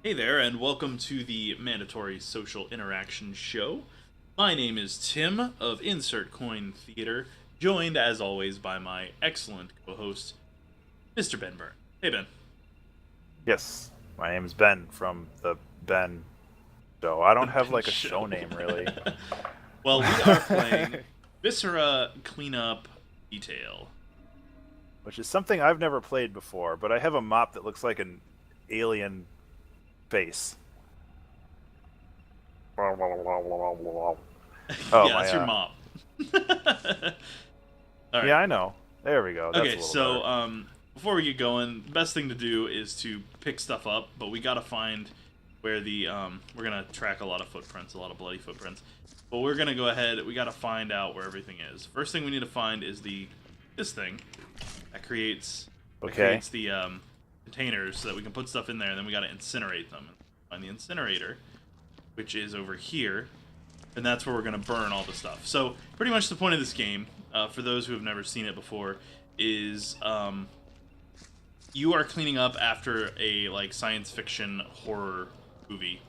Hey there, and welcome to the Mandatory Social Interaction Show. My name is Tim of Insert Coin Theater, joined as always by my excellent co-host, Mr. Ben Byrne. Hey Ben. Yes, my name is Ben from the Ben Show. I The don't have Ben like a Show. show name really. Well, we are playing Viscera Cleanup Detail. Which is something I've never played before, but I have a mop that looks like an alien face. Oh Yeah, my that's your mop. Alright. Yeah, I know. There we go. That's a Okay, little so better. before we get going, the best thing to do is to pick stuff up, but we gotta find where the we're gonna track a lot of footprints, a lot of bloody footprints. But we're gonna go ahead. We gotta find out where everything is. First thing we need to find is this thing that creates the containers so that we can put stuff in there, and then we gotta incinerate them. Find the incinerator, which is over here, and that's where we're gonna burn all the stuff. So pretty much the point of this game, for those who have never seen it before, is you are cleaning up after a science fiction horror movie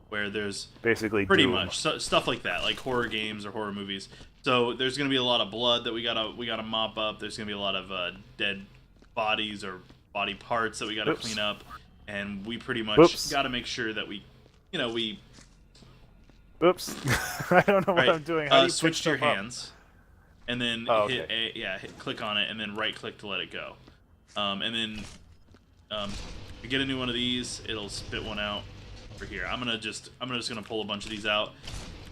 where there's Basically pretty Doom. much stuff like that, like horror games or horror movies. So there's gonna be a lot of blood that we gotta mop up. There's gonna be a lot of dead bodies or body parts that we gotta clean up, and we pretty much gotta make sure that we Oops. I don't know what I'm doing. How do you switch to your pick stuff up? hands, and then click on it, and then right click to let it go. And then if you get a new one of these, it'll spit one out over here. I'm just gonna pull a bunch of these out,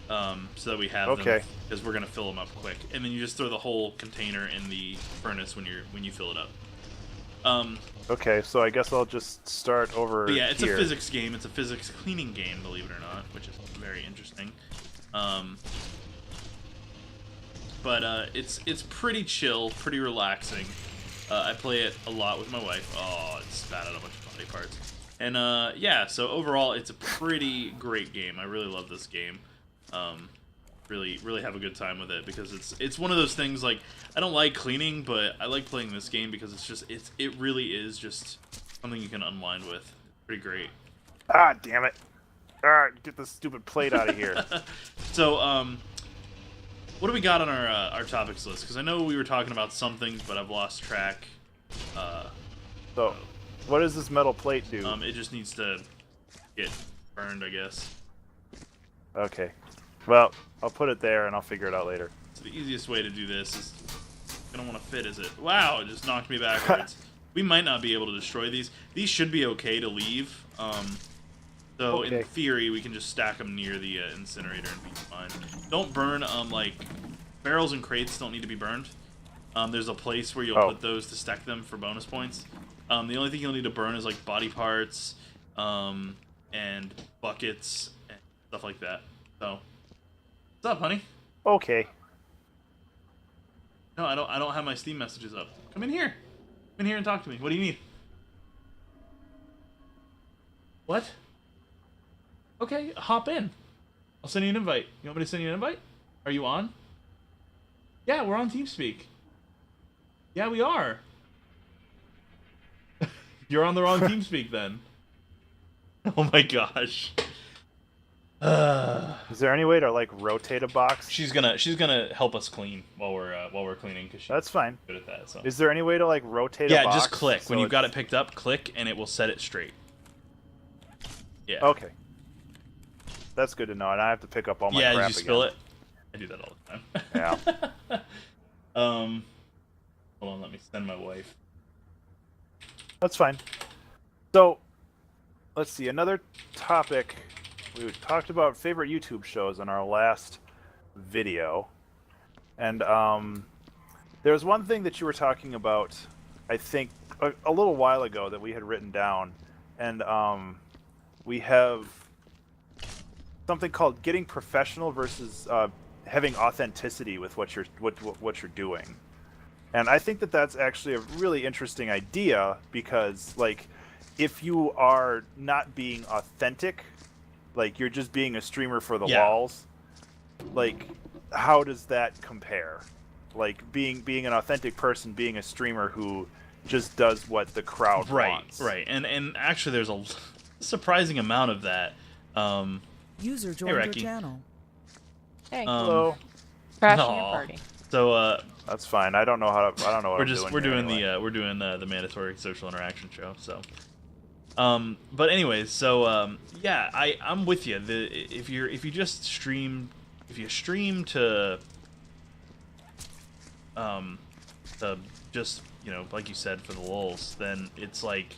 so that we have them, because we're gonna fill them up quick. And then you just throw the whole container in the furnace when you fill it up. Okay, so I guess I'll just start over But yeah, it's here. a physics game. It's a physics cleaning game, believe it or not, which is very interesting. But it's pretty chill, pretty relaxing. I play it a lot with my wife. Oh, it spat out a bunch of body parts. And yeah, so overall, it's a pretty great game. I really love this game. Really have a good time with it, because it's one of those things, like, I don't like cleaning, but I like playing this game because it really is just something you can unwind with. It's pretty great. Ah, damn it. Alright, get this stupid plate out of here. So, what do we got on our topics list? Because I know we were talking about some things, but I've lost track. So, what does this metal plate do? It just needs to get burned, I guess. Okay. Well, I'll put it there and I'll figure it out later. So the easiest way to do this is... I don't want to fit, is it? Wow, it just knocked me backwards. We might not be able to destroy these. These should be okay to leave. So in theory, we can just stack them near the incinerator and be fine. Don't burn, barrels and crates don't need to be burned. There's a place where you'll put those to stack them for bonus points. The only thing you'll need to burn is, like, body parts, and buckets, and stuff like that. So, what's up, honey? Okay. No, I don't have my Steam messages up. Come in here. Come in here and talk to me. What do you need? What? Okay, hop in. I'll send you an invite. You want me to send you an invite? Are you on? Yeah, we're on TeamSpeak. Yeah, we are. You're on the wrong TeamSpeak then. Oh my gosh. Is there any way to, like, rotate a box? She's gonna help us clean while we're cleaning, because she's That's fine. good at that. So. Is there any way to, like, rotate a box? Yeah, just click. So when you've got it picked up, click, and it will set it straight. Yeah. Okay. That's good to know, and I have to pick up all my crap again. Yeah, did you spill it? I do that all the time. Yeah. Hold on, let me send my wife. That's fine. So, let's see, another topic. We talked about favorite YouTube shows in our last video. And there's one thing that you were talking about, I think, a little while ago that we had written down. And we have something called getting professional versus having authenticity with what you're doing. And I think that that's actually a really interesting idea, because, like, if you are not being authentic, like, you're just being a streamer for the walls, like, how does that compare? Like, being an authentic person, being a streamer who just does what the crowd wants. Right. And actually, surprising amount of that. User Hey, joined your Reki. channel. Hey, Hello. crashing your aw. party. So That's fine. I don't know how to. I don't know what we're doing doing here the mandatory social interaction show. So, but anyways, so yeah, I'm with you. If you just stream, if you stream to just, you know, like you said, for the lulz, then it's like,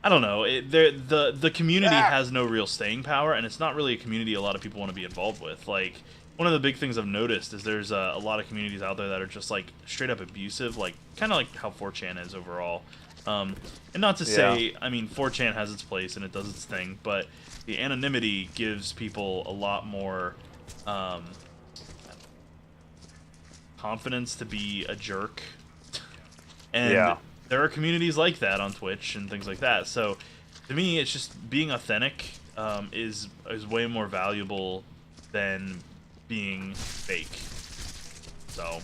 I don't know. The community has no real staying power, and it's not really a community a lot of people want to be involved with. Like, one of the big things I've noticed is there's a lot of communities out there that are just like straight up abusive, like kind of like how 4chan is overall. And not to say, I mean, 4chan has its place and it does its thing, but the anonymity gives people a lot more confidence to be a jerk. And there are communities like that on Twitch and things like that. So to me, it's just being authentic is way more valuable than being fake. So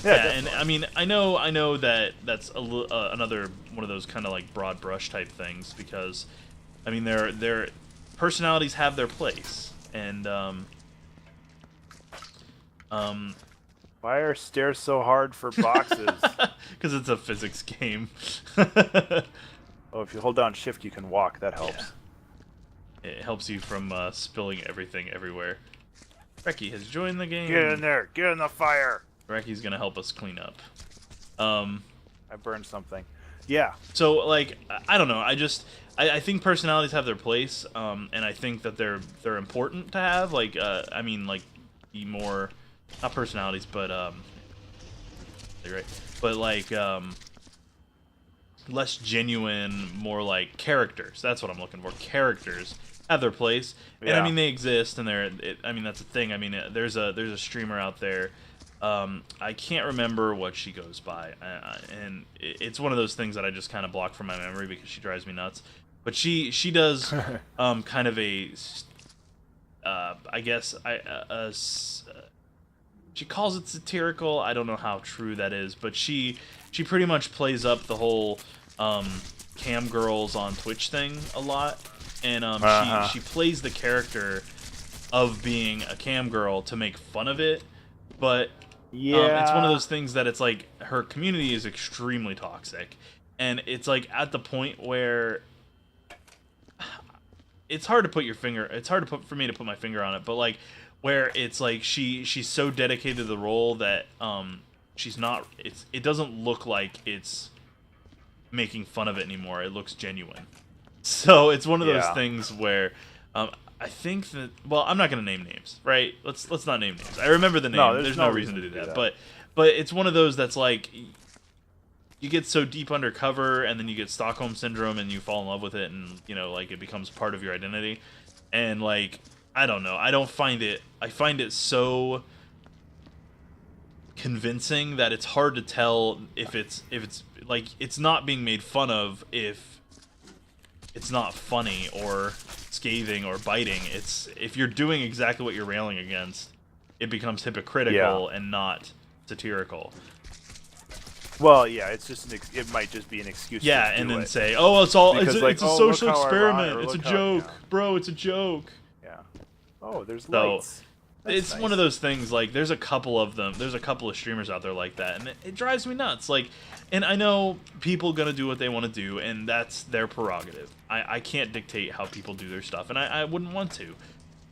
yeah, and I mean, I know that that's another one of those kind of like broad brush type things, because I mean, their personalities have their place, and why are stairs so hard for boxes? because it's a physics game. Oh, if you hold down shift, you can walk. That helps. Yeah. It helps you from spilling everything everywhere. Reki has joined the game. Get in there. Get in the fire. Reki's gonna help us clean up. I burned something. Yeah. So, like, I don't know. I think personalities have their place, and I think that they're important to have. Like, I mean, like, the more, not personalities, but right, but like less genuine, more like characters. That's what I'm looking for. Characters have their place, and I mean, they exist, and I mean, that's a thing. I mean, there's a streamer out there. I can't remember what she goes by, and it's one of those things that I just kind of block from my memory because she drives me nuts. But she does kind of a I guess she calls it satirical. I don't know how true that is, but she pretty much plays up the whole cam girls on Twitch thing a lot, and she plays the character of being a cam girl to make fun of it, but it's one of those things that it's like her community is extremely toxic, and it's like at the point where it's hard to put your finger. It's hard for me to put my finger on it, but like where it's like she's so dedicated to the role that she's not. It doesn't look like it's making fun of it anymore. It looks genuine. So it's one of those things where I think that, well, I'm not gonna name names, right? Let's not name names. I remember the name. No, there's no reason to do that. But it's one of those that's like you get so deep undercover, and then you get Stockholm syndrome, and you fall in love with it, and you know, like, it becomes part of your identity. And like, I don't know. I find it so convincing that it's hard to tell if it's like it's not being made fun of if it's not funny or scathing or biting. It's if you're doing exactly what you're railing against, it becomes hypocritical and not satirical. Well, yeah, it's just it might just be an excuse. Yeah, to and do then it. say, "Oh, it's all Because, it's a oh, social look how experiment. ironic, It's a look how- joke, bro. It's a joke." Yeah. Oh, there's So, lights. That's it's nice. one of those things. Like, there's a couple of them. There's a couple of streamers out there like that, and it drives me nuts. Like, and I know people gonna do what they want to do, and that's their prerogative. I can't dictate how people do their stuff, and I wouldn't want to.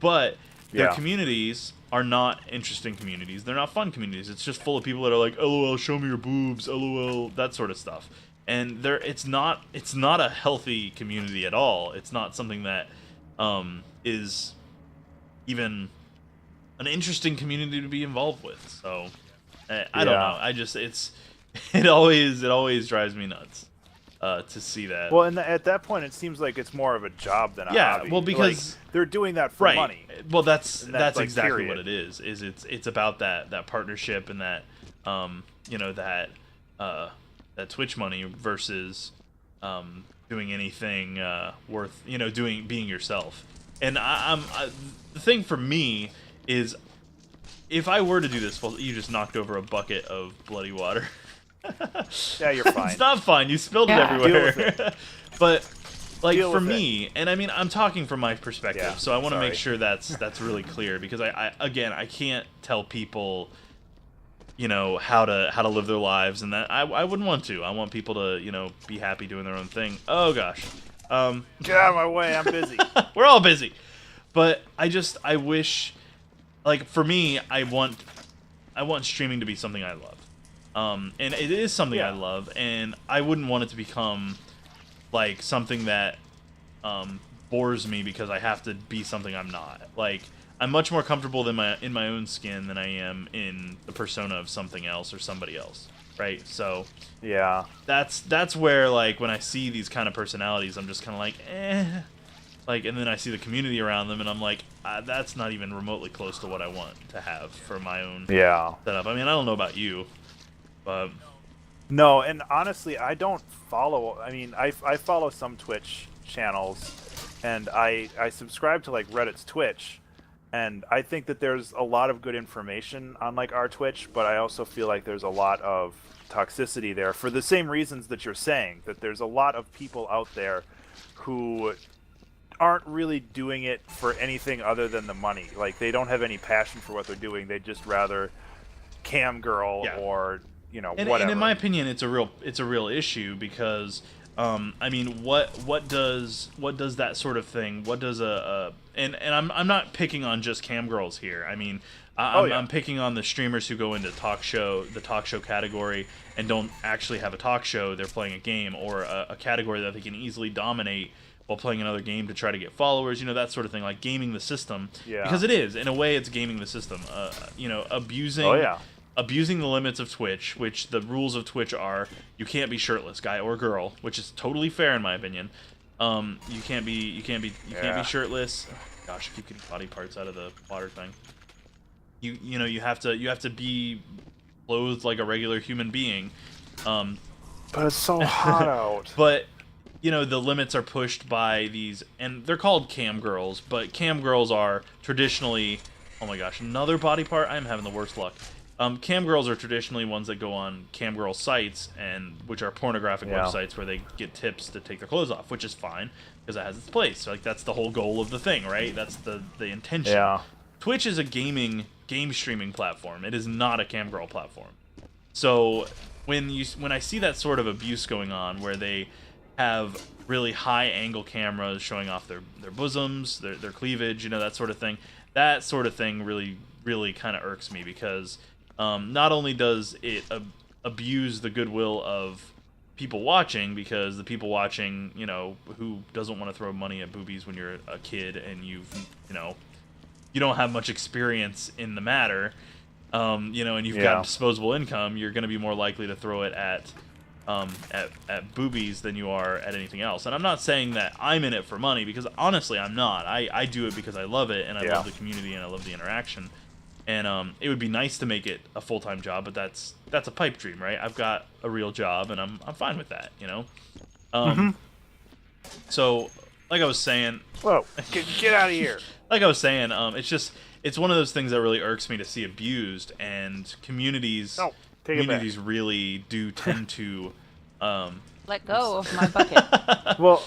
But their communities are not interesting communities. They're not fun communities. It's just full of people that are like, "LOL, show me your boobs," "LOL," that sort of stuff. And it's not a healthy community at all. It's not something that is even an interesting community to be involved with. So I don't know. It always drives me nuts to see that. Well, and at that point, it seems like it's more of a job than a hobby. Well, because like, they're doing that for money. Well, that's like, exactly period. what it is. It's about that partnership and that you know, that Twitch money versus doing anything worth, you know, being yourself. And the thing for me is, if I were to do this, well, you just knocked over a bucket of bloody water. Yeah, you're fine. It's not fine. You spilled it Deal everywhere. with it. But like Deal for with it. me, and I mean I'm talking from my perspective, Yeah, so I want to make sorry. sure that's really clear, because I can't tell people, you know, how to live their lives, and that I wouldn't want to. I want people to, you know, be happy doing their own thing. Oh gosh. Get out of my way, I'm busy. We're all busy. But I wish, like, for me, I want streaming to be something I love. And it is something I Yeah. love, and I wouldn't want it to become like something that bores me because I have to be something I'm not. Like, I'm much more comfortable in my own skin than I am in the persona of something else or somebody else, right? So Yeah. that's where, like, when I see these kind of personalities, I'm just kind of like, eh. Like, and then I see the community around them, and I'm like, that's not even remotely close to what I want to have for my own Yeah. setup. I mean, I don't know about you, but No, and honestly, I don't follow. I mean, I follow some Twitch channels, and I subscribe to like Reddit's Twitch, and I think that there's a lot of good information on like our Twitch, but I also feel like there's a lot of toxicity there for the same reasons that you're saying. That there's a lot of people out there who aren't really doing it for anything other than the money. Like, they don't have any passion for what they're doing. They'd just rather cam girl Yeah. or, you know, and whatever. in my opinion, it's a real issue, because I mean, what does that sort of thing? What does and I'm not picking on just cam girls here. I mean, I'm picking on the streamers who go into the talk show category and don't actually have a talk show. They're playing a game, or a category that they can easily dominate while playing another game to try to get followers, you know, that sort of thing, like gaming the system. Yeah. Because it is, in a way, it's gaming the system. You know, abusing the limits of Twitch, which the rules of Twitch are you can't be shirtless, guy or girl, which is totally fair in my opinion. You can't be shirtless. Gosh, I keep getting body parts out of the water thing. You know, you have to be clothed like a regular human being. But it's so hot out. But you know, the limits are pushed by these, and they're called cam girls, but cam girls are traditionally, oh my gosh, another body part? I'm having the worst luck. Cam girls are traditionally ones that go on cam girl sites, and which are pornographic websites where they get tips to take their clothes off, which is fine, because it has its place. So, like, that's the whole goal of the thing, right? That's the intention. Yeah. Twitch is a game streaming platform. It is not a cam girl platform. So when I see that sort of abuse going on, where they have really high angle cameras showing off their bosoms, their cleavage, you know, that sort of thing really kind of irks me, because not only does it abuse the goodwill of people watching, because the people watching, you know, who doesn't want to throw money at boobies when you're a kid and you don't have much experience in the matter, you know, and you've got disposable income, you're going to be more likely to throw it at boobies than you are at anything else. And I'm not saying that I'm in it for money, because honestly I'm not. I do it because I love it, and I love the community, and I love the interaction. And it would be nice to make it a full-time job, but that's a pipe dream, right? I've got a real job, and I'm fine with that, you know. So, like I was saying, Whoa, get out of here. Like I was saying, it's one of those things that really irks me to see abused, and communities really do tend to let go of my bucket. Well,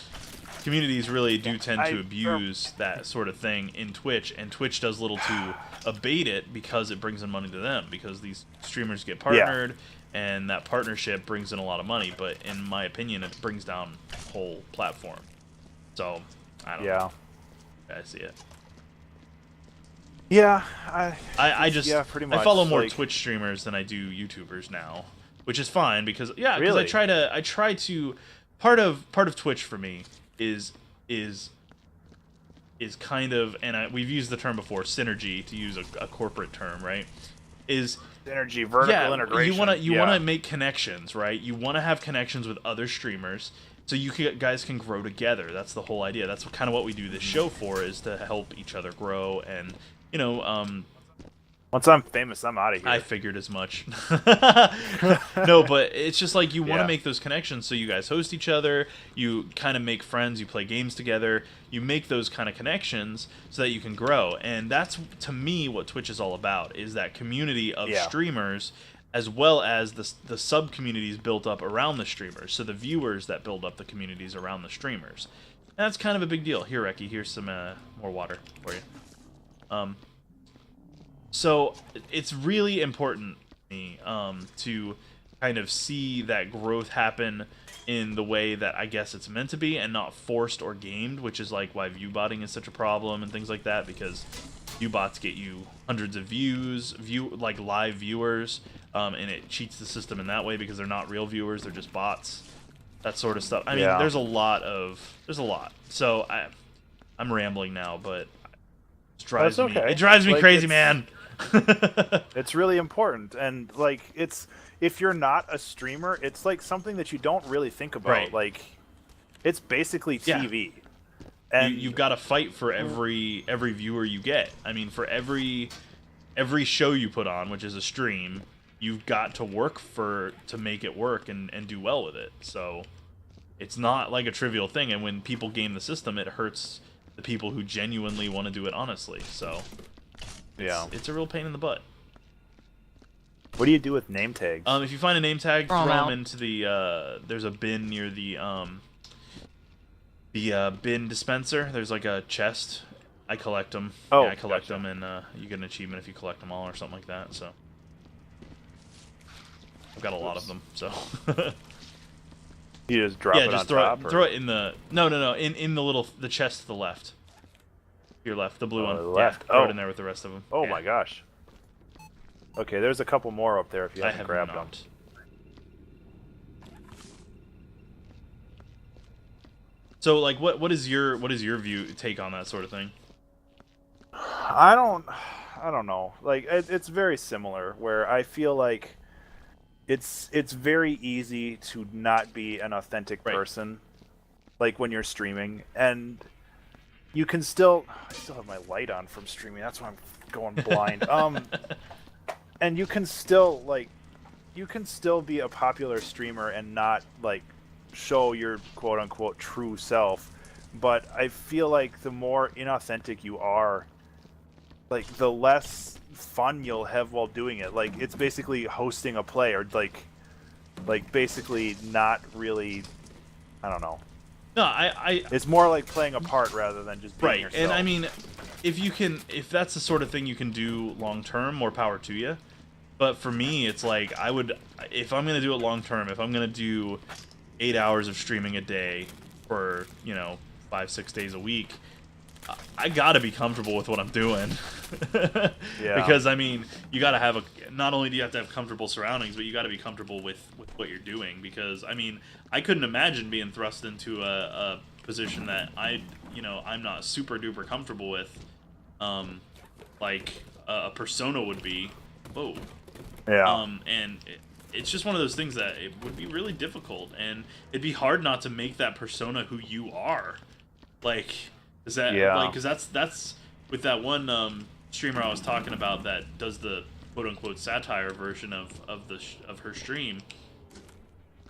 communities really do tend to abuse that sort of thing in Twitch, and Twitch does little to abate it, because it brings in money to them, because these streamers get partnered, and that partnership brings in a lot of money. But in my opinion, it brings down the whole platform. So I don't know. I see it. Yeah, I just pretty much. I follow more like, Twitch streamers than I do YouTubers now, which is fine, because really? I try to part of Twitch for me is kind of, and we've used the term before, synergy, to use a corporate term, right? Is synergy, vertical integration. You wanna make connections, right? You want to have connections with other streamers, so guys can grow together. That's the whole idea. That's kind of what we do this show for, is to help each other grow. And you know, once I'm famous, I'm out of here. I figured as much. No, but it's just like, you want to make those connections, so you guys host each other, you kind of make friends, you play games together, you make those kind of connections so that you can grow. And that's, to me, what Twitch is all about, is that community of streamers, as well as the sub-communities built up around the streamers, so the viewers that build up the communities around the streamers. That's kind of a big deal. Here, Reki, here's some more water for you. So it's really important to me to kind of see that growth happen in the way that I guess it's meant to be and not forced or gamed, which is like why viewbotting is such a problem and things like that, because viewbots get you hundreds of views, like live viewers, and it cheats the system in that way because they're not real viewers, they're just bots. That sort of stuff. I mean, there's a lot. So I'm rambling now, but it drives me. It drives me crazy, man. It's really important, and like if you're not a streamer, it's like something that you don't really think about. Right. Like, it's basically TV. Yeah. And you've got to fight for every viewer you get. I mean, for every show you put on, which is a stream, you've got to work to make it work and do well with it. So it's not like a trivial thing, and when people game the system, it hurts the people who genuinely want to do it honestly. So it's a real pain in the butt. What do you do with name tags? If you find a name tag, throw them into the there's a bin near the bin dispenser. There's like a chest. I collect them. Oh, yeah, I collect them, and you get an achievement if you collect them all or something like that. So I've got a lot of them. So you just drop it on top? Throw it in the no in the chest to the left. Your left, the blue one. The left. Yeah, throw it in there with the rest of them. Oh my gosh. Okay, there's a couple more up there if you haven't grabbed them. So, like, what is your take on that sort of thing? I don't know. Like, it's very similar. Where I feel like it's very easy to not be an authentic person, like when you're streaming, and you can still. I still have my light on from streaming. That's why I'm going blind. And you can still be a popular streamer and not like show your quote unquote true self. But I feel like the more inauthentic you are, like the less fun you'll have while doing it. Like it's basically hosting a play, or like basically not really. I don't know. No, it's more like playing a part rather than just being yourself. And I mean, if that's the sort of thing you can do long term, more power to you. But for me, it's like if I'm gonna do it long term, if I'm gonna do 8 hours of streaming a day for 5-6 days a week, I gotta be comfortable with what I'm doing. Because I mean, you gotta have not only do you have to have comfortable surroundings, but you gotta be comfortable with what you're doing. Because I mean, I couldn't imagine being thrust into a position that I'm not super duper comfortable with, like a persona would be. Whoa. Yeah. And it's just one of those things that it would be really difficult, and it'd be hard not to make that persona who you are. Like, is that like, because that's with that one streamer I was talking about that does the quote unquote satire version of her stream,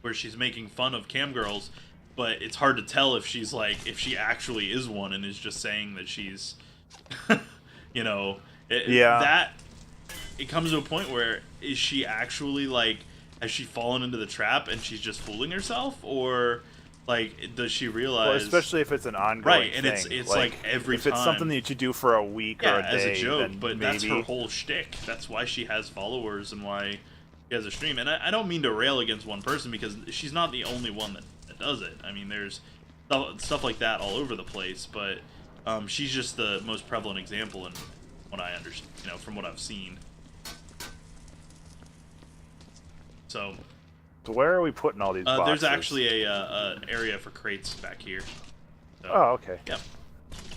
where she's making fun of cam girls, but it's hard to tell if she actually is one and is just saying that she's, it comes to a point where is she actually like, has she fallen into the trap and she's just fooling herself, or like does she realize? Well, especially if it's an ongoing and thing. it's like every time. If it's something that you do for a week or a day, as a joke, but maybe. That's her whole shtick. That's why she has followers and why she has a stream. And I don't mean to rail against one person, because she's not the only one that does it. I mean, there's stuff like that all over the place, but she's just the most prevalent example in what I understand, from what I've seen. So where are we putting all these boxes? There's actually a area for crates back here. So, oh, okay. Yep.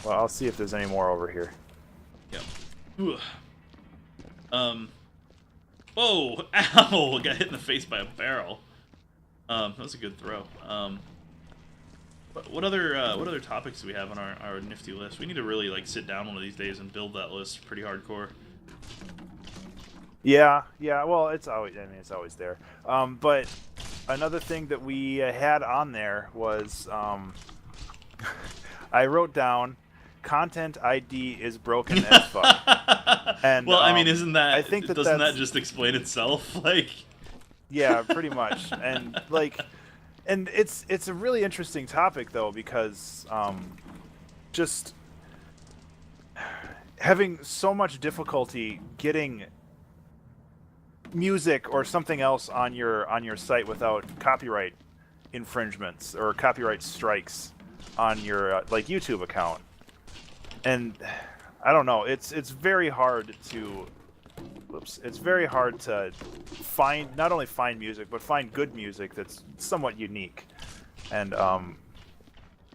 Well, I'll see if there's any more over here. Yep. Whoa! Ow! Got hit in the face by a barrel. That was a good throw. What other topics do we have on our nifty list? We need to really sit down one of these days and build that list pretty hardcore. Yeah. Well, it's always there. But another thing that we had on there was I wrote down content ID is broken as fuck. And well, I mean, isn't that? I think doesn't that just explain itself? Yeah, pretty much. And and it's a really interesting topic though, because just having so much difficulty getting music or something else on your site without copyright infringements or copyright strikes on your like YouTube account. And I don't know, it's very hard to it's very hard to find, not only find music, but find good music that's somewhat unique. And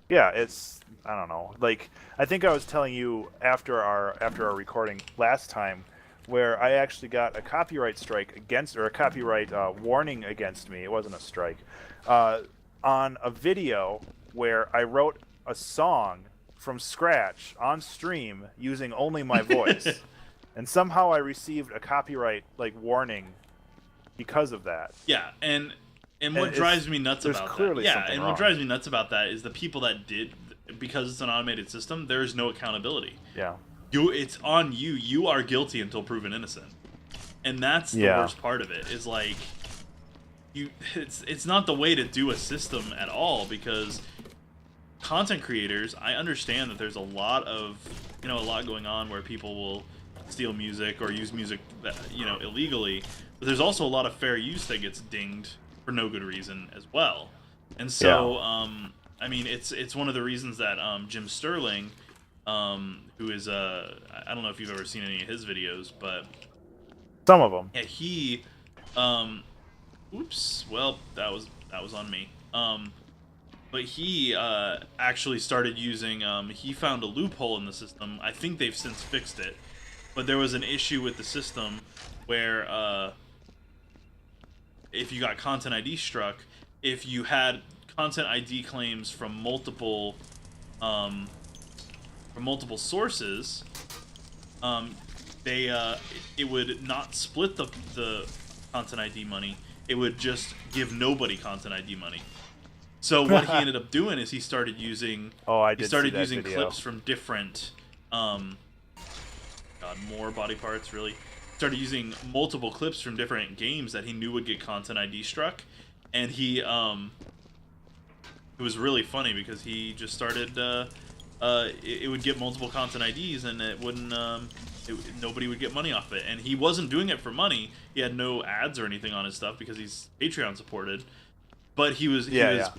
yeah, it's, I don't know, like I think I was telling you after our recording last time, where I actually got a copyright strike against, or a copyright warning against me. It wasn't a strike, on a video where I wrote a song from scratch on stream using only my voice, and somehow I received a copyright like warning because of that. Yeah, and what drives me nuts about that. Yeah, and what drives me nuts about that is the people that did, because it's an automated system, there is no accountability. Yeah. It's on you. You are guilty until proven innocent, and that's the worst part of it. Is like, it's not the way to do a system at all, because content creators, I understand that there's a lot going on where people will steal music or use music that, illegally, but there's also a lot of fair use that gets dinged for no good reason as well. And so, I mean, it's one of the reasons that Jim Sterling, who is I don't know if you've ever seen any of his videos, but some of them. Yeah, he oops, well, that was on me. But he actually started using he found a loophole in the system. I think they've since fixed it. But there was an issue with the system where if you got content ID struck, if you had content ID claims from multiple sources, it would not split the content ID money. It would just give nobody content ID money. So what he ended up doing is he started using clips from different more body parts, really. Started using multiple clips from different games that he knew would get content ID struck, and he it was really funny because he just started it would get multiple content IDs, and it wouldn't nobody would get money off it. And he wasn't doing it for money. He had no ads or anything on his stuff because he's Patreon supported. But he was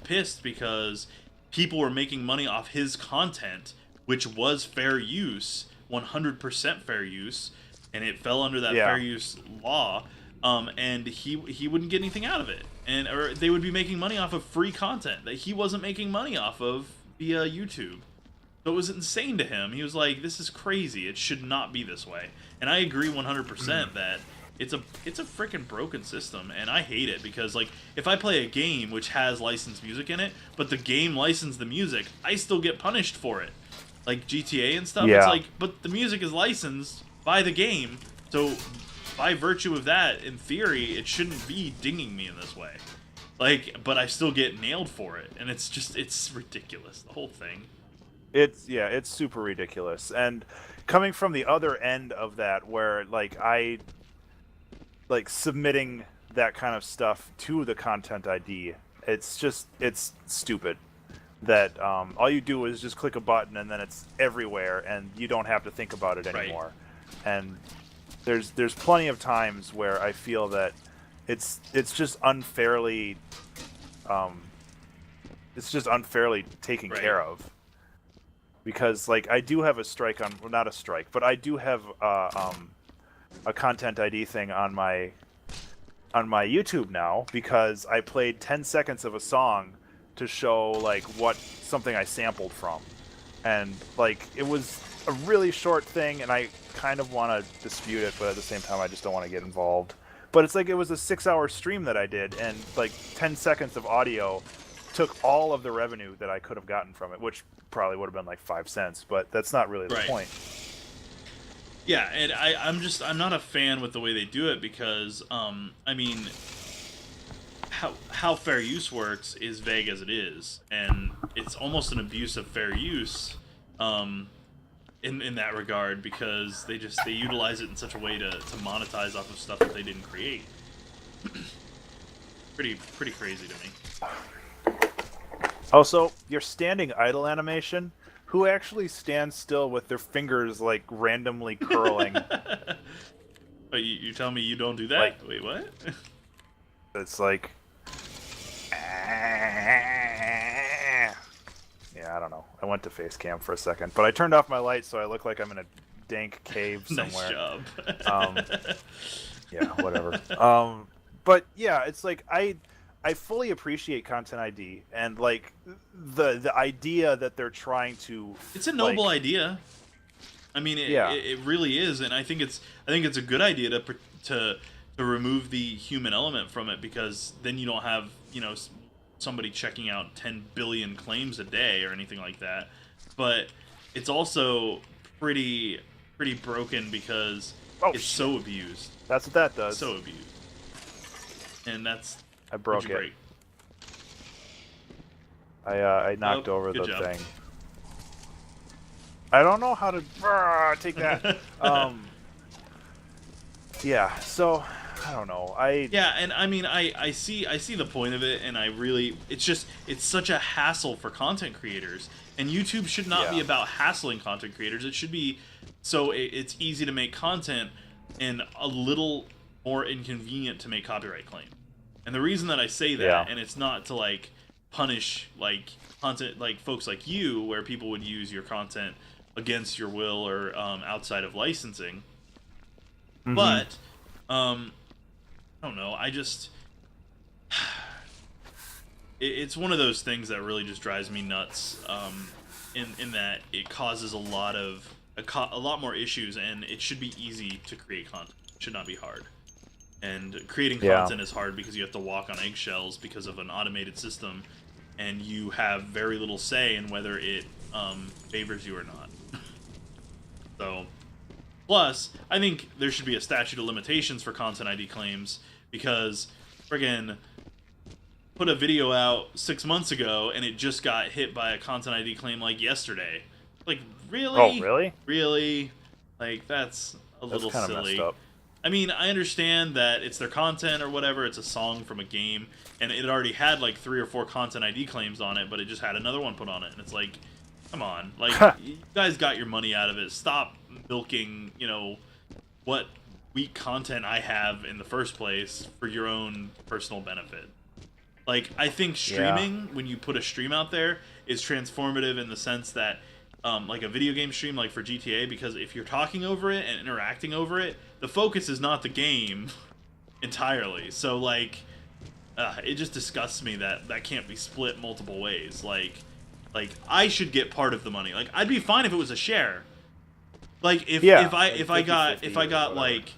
pissed because people were making money off his content, which was fair use, 100% fair use, and it fell under that fair use law. And he wouldn't get anything out of it, or they would be making money off of free content that he wasn't making money off of via YouTube. So it was insane to him. He was like, "This is crazy. It should not be this way." And I agree 100% that it's a freaking broken system, and I hate it because, like, if I play a game which has licensed music in it, but the game licensed the music, I still get punished for it. Like GTA and stuff. It's like, but the music is licensed by the game, so by virtue of that, in theory, it shouldn't be dinging me in this way. Like, but I still get nailed for it, and it's ridiculous, the whole thing. It's super ridiculous. And coming from the other end of that, where I submitting that kind of stuff to the content ID, it's stupid. That all you do is just click a button and then it's everywhere, and you don't have to think about it anymore. Right. And there's plenty of times where I feel that it's just unfairly taken care of. Because I do have a strike on, well, not a strike, but I do have a content ID thing on my YouTube now, because I played 10 seconds of a song to show what something I sampled from, and it was a really short thing, and I kind of want to dispute it, but at the same time I just don't want to get involved. But it's it was a 6-hour stream that I did, and 10 seconds of audio took all of the revenue that I could have gotten from it, which probably would have been 5 cents, but that's not really the point. Yeah, and I'm not a fan with the way they do it, because I mean, how fair use works is vague as it is, and it's almost an abuse of fair use in that regard, because they utilize it in such a way to monetize off of stuff that they didn't create. Pretty crazy to me. Also, your standing idle animation. Who actually stands still with their fingers like randomly curling? But you tell me you don't do that? Like- Wait, what? It's like. Yeah, I don't know. I went to face cam for a second, but I turned off my light so I look like I'm in a dank cave somewhere. Nice job. Yeah, whatever. But yeah, it's like I fully appreciate Content ID and like the idea that they're trying to. It's a noble idea. I mean, it really is, and I think it's a good idea to remove the human element from it, because then you don't have somebody checking out 10 billion claims a day or anything like that. But it's also pretty broken because it's so abused. That's what that does. So abused, and that's I broke what'd you it. break? I knocked over good the job. thing. I don't know how to take that. Yeah, so I don't know. Yeah, and I mean, I see the point of it, and it's such a hassle for content creators, and YouTube should not be about hassling content creators. It should be so it's easy to make content and a little more inconvenient to make copyright claim. And the reason that I say that, and it's not to like punish like content like folks like you, where people would use your content against your will or outside of licensing, but I don't know. I just it's one of those things that really just drives me nuts. In that it causes a lot more issues, and it should be easy to create content. It should not be hard. And creating content is hard because you have to walk on eggshells because of an automated system, and you have very little say in whether it favors you or not. So, plus, I think there should be a statute of limitations for Content ID claims, because, friggin', put a video out 6 months ago and it just got hit by a Content ID claim like yesterday. Like, really? Oh, really? Really? Like, that's a little kind silly. of messed up. I mean, I understand that it's their content or whatever, it's a song from a game, and it already had like 3 or 4 Content ID claims on it, but it just had another one put on it, and it's like, come on, like, you guys got your money out of it. Stop milking, what weak content I have in the first place for your own personal benefit. Like, I think streaming, when you put a stream out there, is transformative in the sense that, like a video game stream, like for GTA, because if you're talking over it and interacting over it, the focus is not the game entirely. So, like, it just disgusts me that that can't be split multiple ways. Like I should get part of the money. Like, I'd be fine if it was a share. Like, if I got like,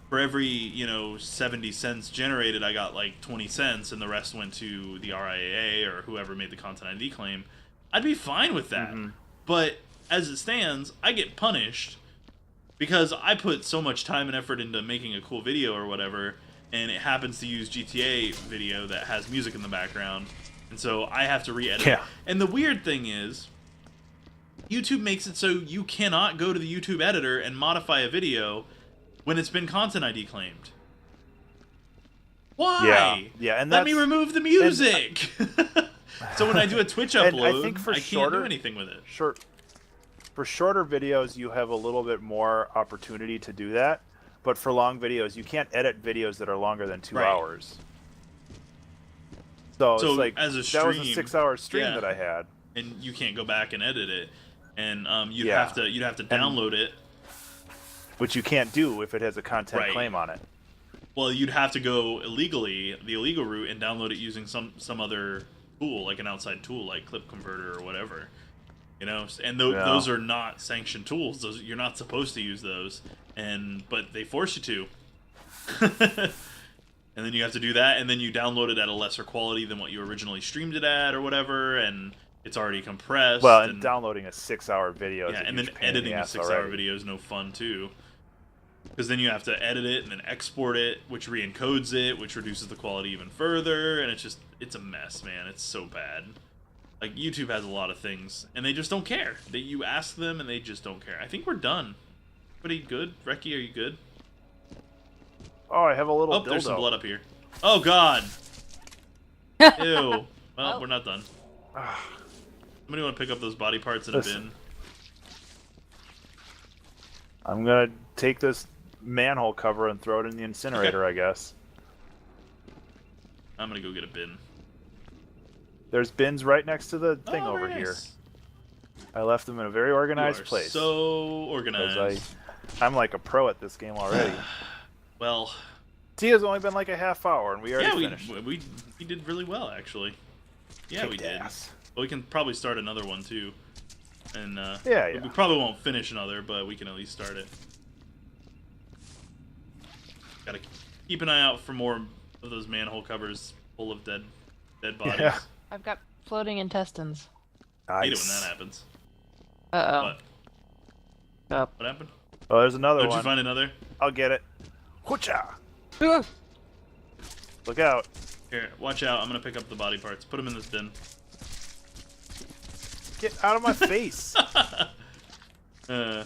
for every 70 cents generated, I got like 20 cents, and the rest went to the RIAA or whoever made the Content ID claim, I'd be fine with that. But as it stands, I get punished because I put so much time and effort into making a cool video or whatever, and it happens to use GTA video that has music in the background, and so I have to re-edit it. And the weird thing is, YouTube makes it so you cannot go to the YouTube editor and modify a video when it's been Content ID claimed. Why? Yeah, and let me remove the music. So when I do a Twitch upload, I can't do anything with it. For shorter videos, you have a little bit more opportunity to do that, but for long videos, you can't edit videos that are longer than 2 hours. So it's like, as a stream, that was a 6-hour stream that I had, and you can't go back and edit it, and you'd have to download it, which you can't do if it has a content claim on it. Well, you'd have to go the illegal route, and download it using some other tool, like an outside tool, like Clip Converter or whatever. And those are not sanctioned tools. You're not supposed to use those, but they force you to. And then you have to do that, and then you download it at a lesser quality than what you originally streamed it at, or whatever, and it's already compressed. Well, and downloading a 6-hour video. Yeah, and then editing a 6-hour video is no fun too, because then you have to edit it and then export it, which re-encodes it, which reduces the quality even further, and it's a mess, man. It's so bad. Like, YouTube has a lot of things, and they just don't care. You ask them, and they just don't care. I think we're done. Everybody good? Reki, are you good? Oh, I have a little dildo. There's some blood up here. Oh, God! Ew. Well, we're not done. Somebody want to pick up those body parts in a bin? I'm gonna take this manhole cover and throw it in the incinerator, I guess. I'm gonna go get a bin. There's bins right next to the thing over very here. nice. I left them in a very organized You are place. so organized. I'm like a pro at this game already. Well, Tia's only been like a half hour, and we already finished. we did really well actually. Yeah, Kicked we did. ass. But we can probably start another one too. And Yeah. we probably won't finish another, but we can at least start it. Gotta keep an eye out for more of those manhole covers full of dead bodies. Yeah. I've got floating intestines. I hate it when that happens. Uh-oh. What happened? Oh, there's another Did one. you find another? I'll get it. Hoocha! Uh. Look out. Here, watch out. I'm gonna pick up the body parts. Put them in this bin. Get out of my face. There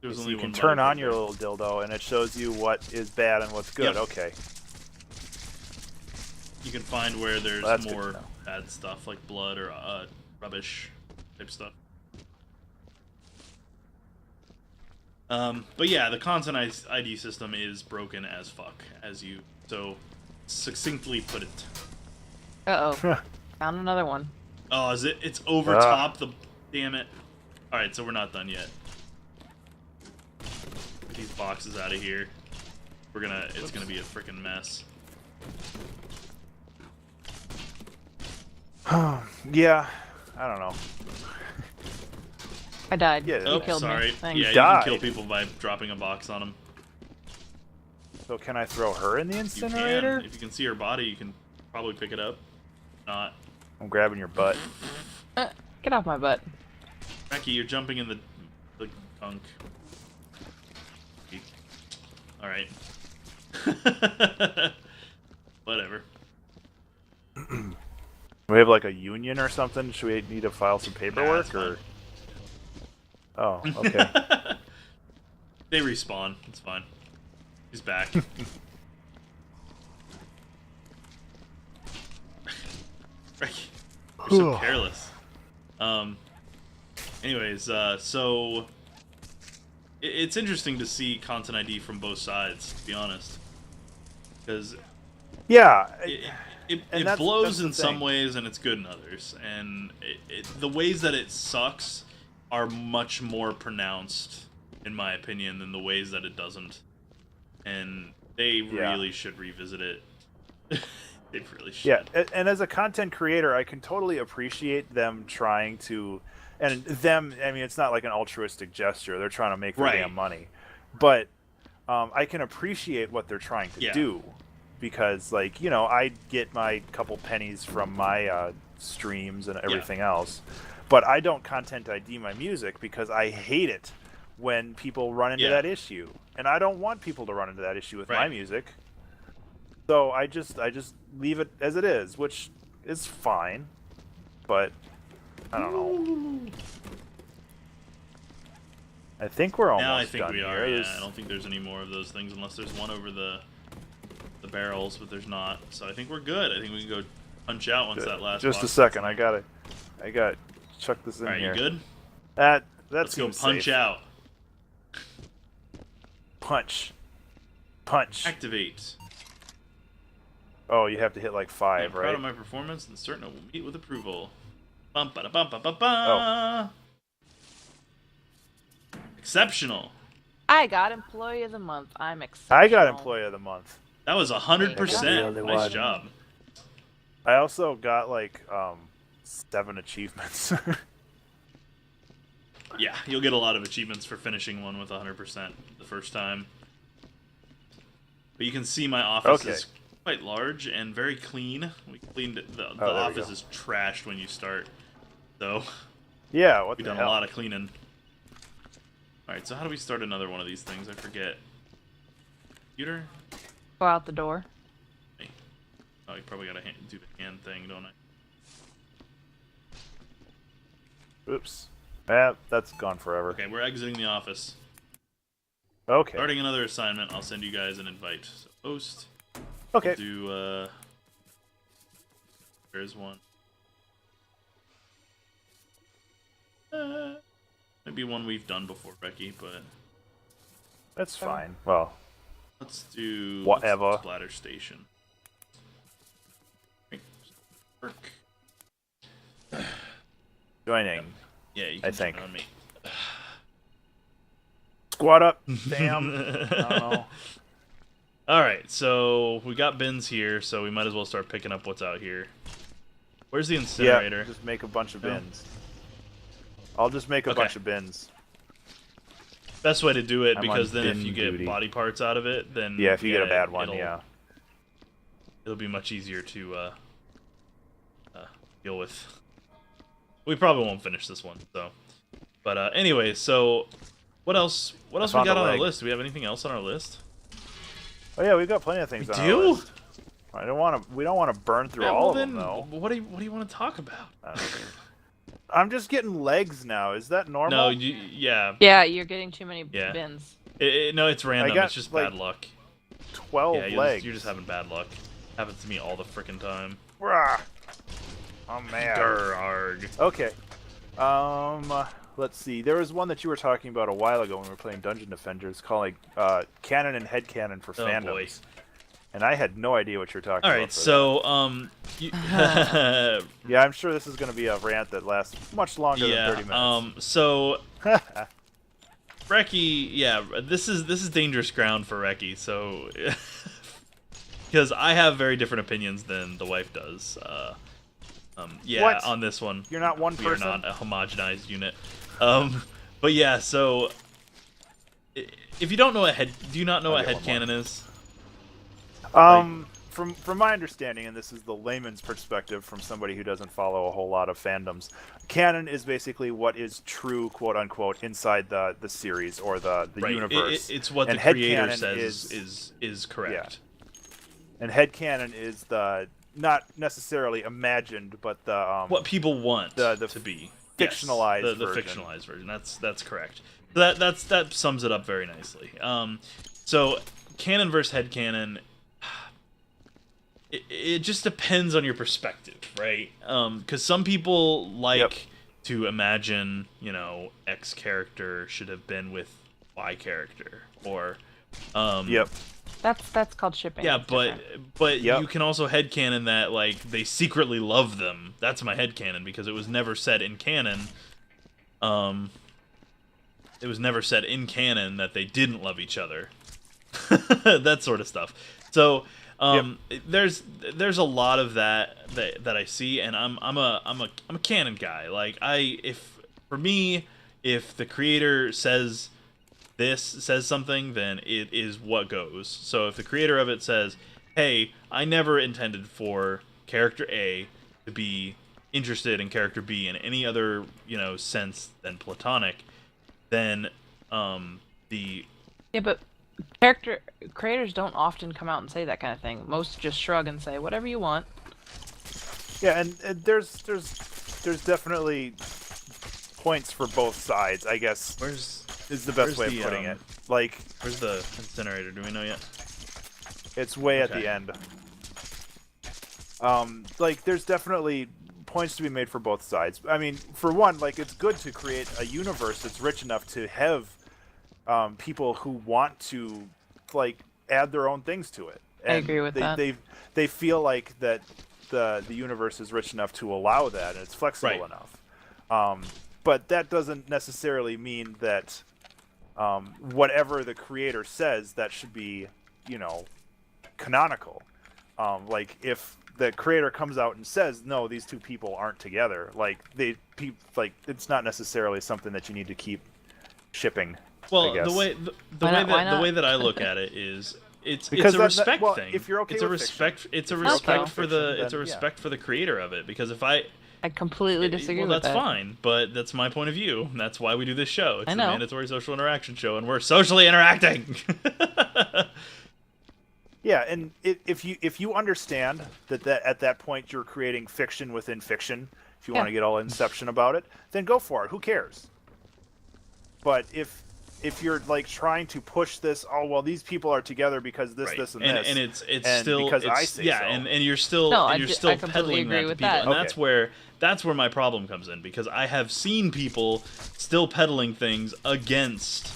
was So only you one can body turn part on your there. little dildo, and it shows you what is bad and what's good. Yep. Okay. You can find where there's Well, that's good more to know. bad stuff, like blood or rubbish type stuff. But yeah, the content ID system is broken as fuck, as you so succinctly put it. Uh-oh. Found another one. Oh, is it? It's over top the... Damn it. Alright, so we're not done yet. Get these boxes out of here. It's gonna be a freaking mess. Yeah. I don't know. I died. Yeah, You Oh, killed sorry. me. Thanks. Yeah, you died. can kill people by dropping a box on them. So can I throw her in the You incinerator? can. If you can see her body, you can probably pick it up. Not. I'm grabbing your butt. Get off my butt. Reki, you're jumping in the gunk. Alright. Whatever. We have like a union or something? Should we need to file some paperwork it's or? fine. Oh, okay. They respawn. It's fine. He's back. Reki, you're so careless. Anyways, so it's interesting to see content ID from both sides, to be honest, because Yeah. it that's blows the in some thing. ways and it's good in others, and the ways that it sucks are much more pronounced, in my opinion, than the ways that it doesn't, and they really should revisit it. They really should. Yeah, and as a content creator, I can totally appreciate them trying to, and them. I mean, it's not like an altruistic gesture. They're trying to make their Right. damn money, but I can appreciate what they're trying to do, because, like, you know, I get my couple pennies from my streams and everything else, but I don't content ID my music because I hate it when people run into that issue, and I don't want people to run into that issue with my music. So I just leave it as it is, which is fine, but I don't know. I think we're almost Now I think done we here. are. Yeah, There's- I don't think there's any more of those things unless there's one over the barrels, but there's not. So I think we're good. I think we can go punch out once that last. Just a box second. is I got chuck this in All right, here. you good? That Let's go seems punch safe. out. Punch. Activate. Oh, you have to hit like I'm 5, proud right? of my performance and certain it will meet with approval. Bum ba da bum ba ba ba. Exceptional. I got Employee of the Month. I'm excited. I got Employee of the Month. That was 100%. Yeah, Nice job. I also got like 7 achievements. Yeah, you'll get a lot of achievements for finishing one with 100% the first time. But you can see my office is quite large and very clean. We cleaned it. The office is trashed when you start. So yeah, we've done a lot of cleaning. Alright, so how do we start another one of these things? I forget. Computer? Go out the door. Oh, you probably gotta do the hand thing, don't I? Oops. That's gone forever. Okay, we're exiting the office. Okay. Starting another assignment, I'll send you guys an invite. So, host. Okay. Do, There is one. Maybe one we've done before, Reki, but That's fine. Well, let's do whatever. Splatter Station. Work. Joining. Yeah, you can I think. join on me. Squat up, damn. I don't know. All right, so we got bins here, so we might as well start picking up what's out here. Where's the incinerator? Yeah, just make a bunch of No? bins. I'll just make a bunch of bins. Best way to do it, I'm because on then if bin you get duty. body parts out of it, then Yeah, if you get a bad one, it'll be much easier to deal with. We probably won't finish this one, so. But anyway, so what else? What else we found got a on our leg. list? Do we have anything else on our list? Oh yeah, we've got plenty of things We on do? our list. I don't want to. We don't want to burn through Yeah, all well of then, them, though. what do you want to talk about? I'm just getting legs now. Is that normal? No, yeah. Yeah, you're getting too many Yeah. bins. No, it's random. got, It's just like, bad luck. 12 Yeah, legs. you're just having bad luck. Happens to me all the frickin' time. Rah. Oh man. Arg. Okay. Let's see. There was one that you were talking about a while ago when we were playing Dungeon Defenders, calling canon and head canon for fandoms. Boy. And I had no idea what you were talking All about. right, so yeah, I'm sure this is going to be a rant that lasts much longer than 30 minutes. So Reki, yeah, this is dangerous ground for Reki. So because I have very different opinions than the wife does. Yeah, What? on this one, You're not one we are person? not a homogenized unit. But yeah, so if you don't know do you not know what get one more. headcanon is? From my understanding, and this is the layman's perspective from somebody who doesn't follow a whole lot of fandoms, canon is basically what is true, quote unquote, inside the series or the Right. universe. It's what And the creator headcanon says is correct. And headcanon is the not necessarily imagined, but the What people want the to be fictionalized yes, the version. fictionalized version. That's correct. That sums it up very nicely. So canon versus headcanon. It just depends on your perspective, right? Because some people like to imagine, X character should have been with Y character, or That's called shipping. yeah, It's but different. you can also headcanon that like they secretly love them. That's my headcanon because it was never said in canon. It was never said in canon that they didn't love each other. That sort of stuff. So there's a lot of that I see, and I'm a canon guy. Like if the creator says something, then it is what goes. So if the creator of it says, hey, I never intended for character A to be interested in character B in any other sense than platonic, then Yeah, but creators don't often come out and say that kind of thing. Most just shrug and say whatever you want. Yeah, and there's definitely points for both sides, I guess. Is the best way of putting it. Like, where's the incinerator? Do we know yet? It's way at the end. Like, there's definitely points to be made for both sides. I mean, for one, like, it's good to create a universe that's rich enough to have people who want to, like, add their own things to it. And I agree with that. They feel like that the universe is rich enough to allow that, and it's flexible enough. But that doesn't necessarily mean that whatever the creator says, that should be, canonical. Like, if the creator comes out and says, no, these two people aren't together, like, it's not necessarily something that you need to keep shipping. Well, I guess. the way that I look at it is it's Because a respect well, thing. if you're okay it's a with respect. fiction. It's a If you're respect okay for with the. fiction, It's a then, yeah. respect for the creator of it. Because if I completely disagree well, with that's that. fine, but that's my point of view. And that's why we do this show. It's I a know. mandatory social interaction show, and we're socially interacting. Yeah, and if you understand that at that point you're creating fiction within fiction, if you want to get all Inception about it, then go for it. Who cares? But if if you're like trying to push this, oh well, these people are together because this, Right. this, and and this, and it's and still because I it's say yeah, so. and you're still No, and you're still I completely peddling agree that to with people, that. and Okay. that's where my problem comes in, because I have seen people still peddling things against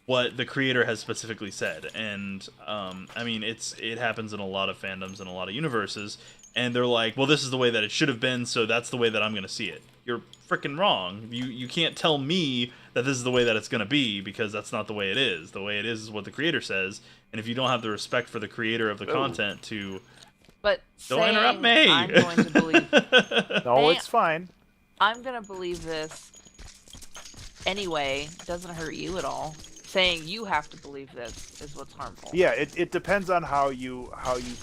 what the creator has specifically said, and I mean it happens in a lot of fandoms and a lot of universes, and they're like, well, this is the way that it should have been, so that's the way that I'm going to see it. You're freaking wrong. You can't tell me that this is the way that it's going to be, because that's not the way it is. The way it is what the creator says, and if you don't have the respect for the creator of the content to But don't interrupt me. I'm going to believe. No, Saying it's fine. I'm gonna believe this anyway doesn't hurt you at all. Saying you have to believe this is what's harmful. Yeah, it depends on how you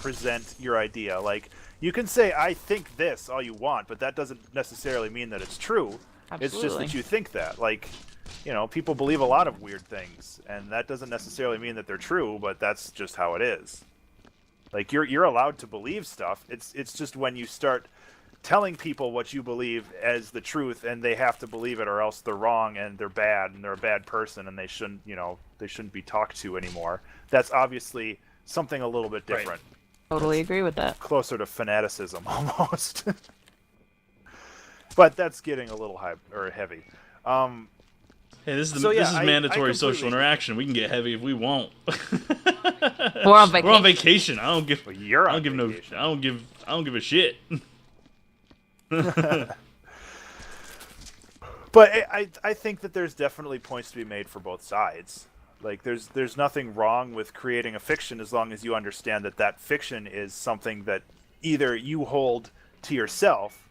present your idea. Like, you can say I think this all you want, but that doesn't necessarily mean that it's true. Absolutely. It's just that you think that. Like, you know, people believe a lot of weird things, and that doesn't necessarily mean that they're true, but that's just how it is. Like, you're allowed to believe stuff. It's just when you start telling people what you believe as the truth, and they have to believe it, or else they're wrong and they're bad and they're a bad person and they shouldn't, you know, they shouldn't be talked to anymore. That's obviously something a little bit different. Totally agree with that. Closer to fanaticism almost. But that's getting a little high or heavy. Hey, this is So, yeah, this is I mandatory completely social agree. interaction. We can get heavy if we want. We're on vacation. We're on vacation. I don't give. Well, you're I on don't give no. vacation. I don't give a shit. But I think that there's definitely points to be made for both sides. Like, there's nothing wrong with creating a fiction as long as you understand that that fiction is something that either you hold to yourself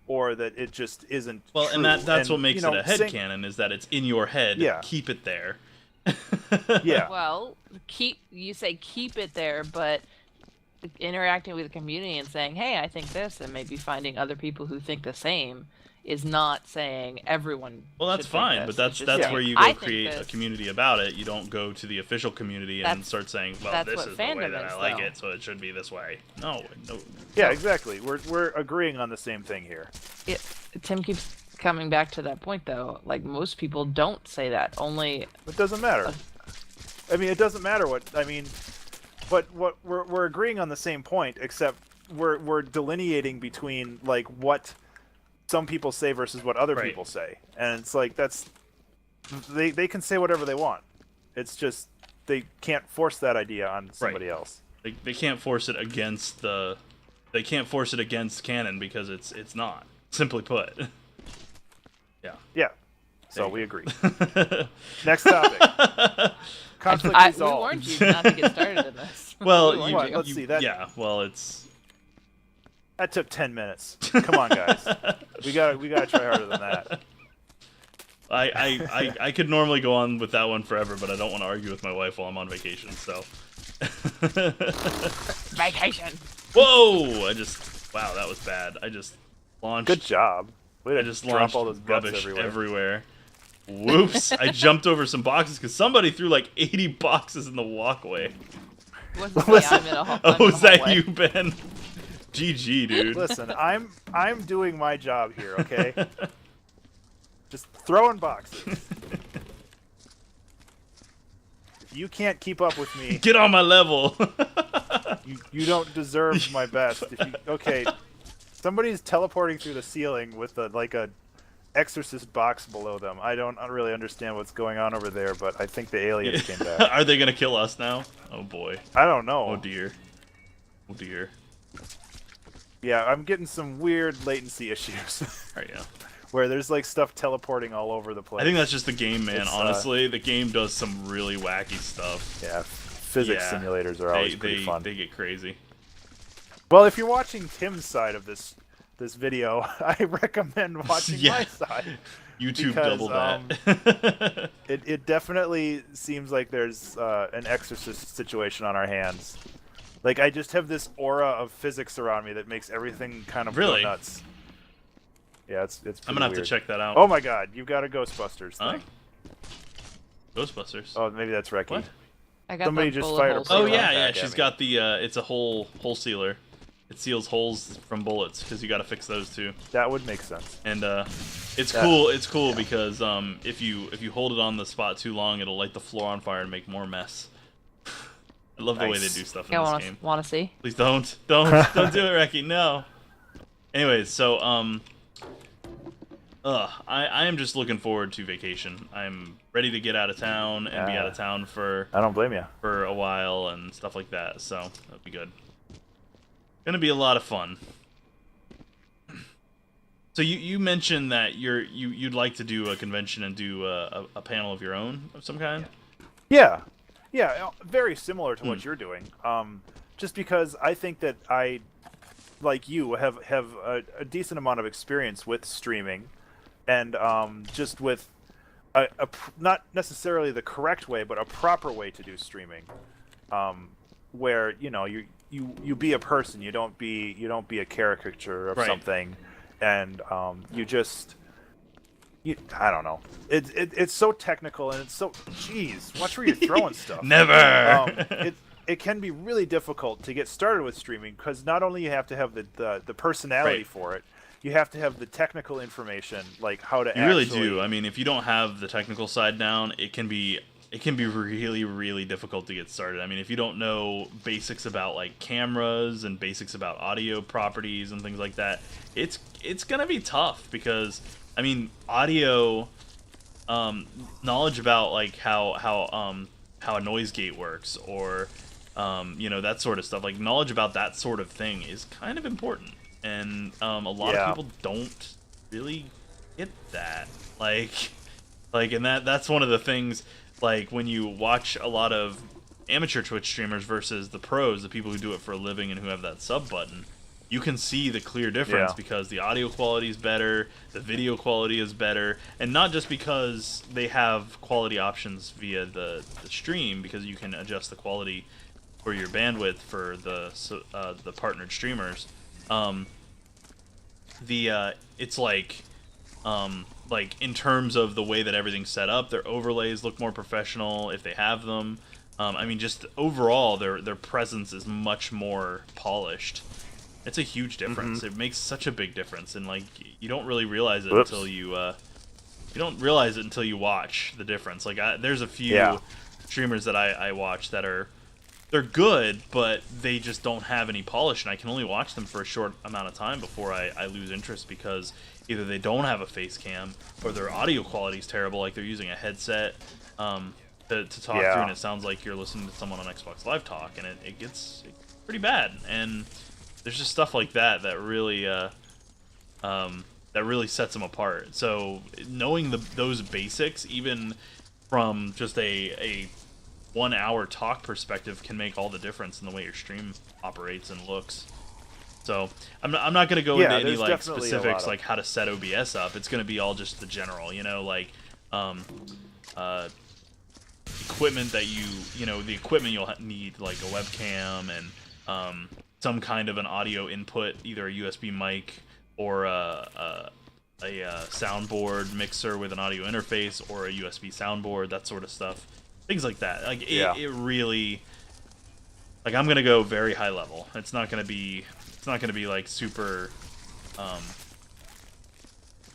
or that it just isn't Well, true. and that's what And, makes you know, it a headcanon, is that it's in your head. Yeah. Keep it there. Yeah. Well, keep it there, but interacting with the community and saying, "Hey, I think this," and maybe finding other people who think the same is not saying everyone. Well, that's should think fine, this. but that's It's just that's saying, where you "I go think create a this." community about it. You don't go to the official community and That's- start saying, "Well, that's this what is the way fandom that I is, like though. it, so it should be this way." No. Yeah, exactly. We're agreeing on the same thing here. Tim keeps coming back to that point, though. Like, most people don't say that. Only It doesn't matter. I mean, it doesn't matter what I mean, but what we're agreeing on the same point, except we're delineating between like what some people say versus what other Right. people say, and it's like they can say whatever they want. It's just they can't force that idea on somebody else. They can't force it against They can't force it against canon because it's not. Simply put. Yeah. Yeah. So There you we go. agree. Next topic. Conflict we resolved. warned you not to get started in this. Well, We warned What? you. Let's see that. Yeah. Well, it's. That took 10 minutes. Come on, guys. we gotta try harder than that. I could normally go on with that one forever, but I don't want to argue with my wife while I'm on vacation. So. Vacation. Whoa! Wow, that was bad. I just launched. Good job. Way to I just drop launched all those guts rubbish everywhere. Whoops! I jumped over some boxes because somebody threw like 80 boxes in the walkway. Wasn't me. I'm in a I'm Oh, in is a that hallway. you, Ben? GG, dude. Listen, I'm doing my job here, okay? Just throwing boxes. If you can't keep up with me, Get on my level. you don't deserve my best. Okay, somebody's teleporting through the ceiling with a exorcist box below them. I don't really understand what's going on over there, but I think the aliens came back. Are they gonna kill us now? Oh boy. I don't know. Oh dear. Oh dear. Yeah, I'm getting some weird latency issues Are you? where there's like stuff teleporting all over the place. I think that's just the game, man. It's, Honestly, the game does some really wacky stuff. yeah. Physics Yeah. simulators are always pretty fun. They get crazy. Well, if you're watching Tim's side of this video, I recommend watching Yeah. my side. YouTube Because, double that. It definitely seems like there's an exorcist situation on our hands. Like, I just have this aura of physics around me that makes everything kind of Really? go nuts. Yeah, it's I'm pretty gonna have weird. to check that out. Oh my god, you've got a Ghostbusters Huh? thing. Ghostbusters. Oh, maybe that's Reki. What? I got Somebody the just bullet fired a holes Oh Put it sealer. on yeah, back She's at me. got the. It's a hole sealer. It seals holes from bullets because you got to fix those too. That would make sense. And It's cool. It's cool because if you hold it on the spot too long, it'll light the floor on fire and make more mess. I love the way they do stuff in this game. Want to see? Please don't do it, Reki. No. Anyways, so I am just looking forward to vacation. I'm ready to get out of town and be out of town for I don't blame you. For a while and stuff like that. So that'll be good. Gonna be a lot of fun. So you mentioned that you'd like to do a convention and do a panel of your own of some kind. Yeah, very similar to what you're doing. Just because I think that I, like you, have a decent amount of experience with streaming, and just with not necessarily the correct way, but a proper way to do streaming, where you be a person, you don't be a caricature of something, and I don't know. It's so technical, and it's so watch where you're throwing stuff. Never. It can be really difficult to get started with streaming because not only you have to have the personality for it, you have to have the technical information, like how to. You really do. I mean, if you don't have the technical side down, it can be really, really difficult to get started. I mean, if you don't know basics about like cameras and basics about audio properties and things like that, it's gonna be tough because I mean, audio knowledge about like how a noise gate works or that sort of stuff. Like knowledge about that sort of thing is kind of important, and a lot of people don't really get that. And that's one of the things. Like when you watch a lot of amateur Twitch streamers versus the pros, the people who do it for a living and who have that sub button, you can see the clear difference because the audio quality is better, the video quality is better, and not just because they have quality options via the stream, because you can adjust the quality for your bandwidth for the partnered streamers. It's like in terms of the way that everything's set up, their overlays look more professional if they have them. I mean, just overall, their presence is much more polished. It's a huge difference. It makes such a big difference, and like you don't really realize it until you watch the difference. Like there's a few streamers that I watch that they're good, but they just don't have any polish, and I can only watch them for a short amount of time before I lose interest because either they don't have a face cam or their audio quality is terrible, like they're using a headset to talk through, and it sounds like you're listening to someone on Xbox Live talk, and it gets pretty bad. And there's just stuff like that really sets them apart. So knowing those basics, even from just a 1 hour talk perspective, can make all the difference in the way your stream operates and looks. So I'm not going to go into any like specifics like how to set OBS up. It's going to be all just the general, like equipment that the equipment you'll need, like a webcam and some kind of an audio input, either a USB mic or a soundboard mixer with an audio interface or a USB soundboard, that sort of stuff. Things like that. Like it really, like I'm gonna go very high level. It's not gonna be like super.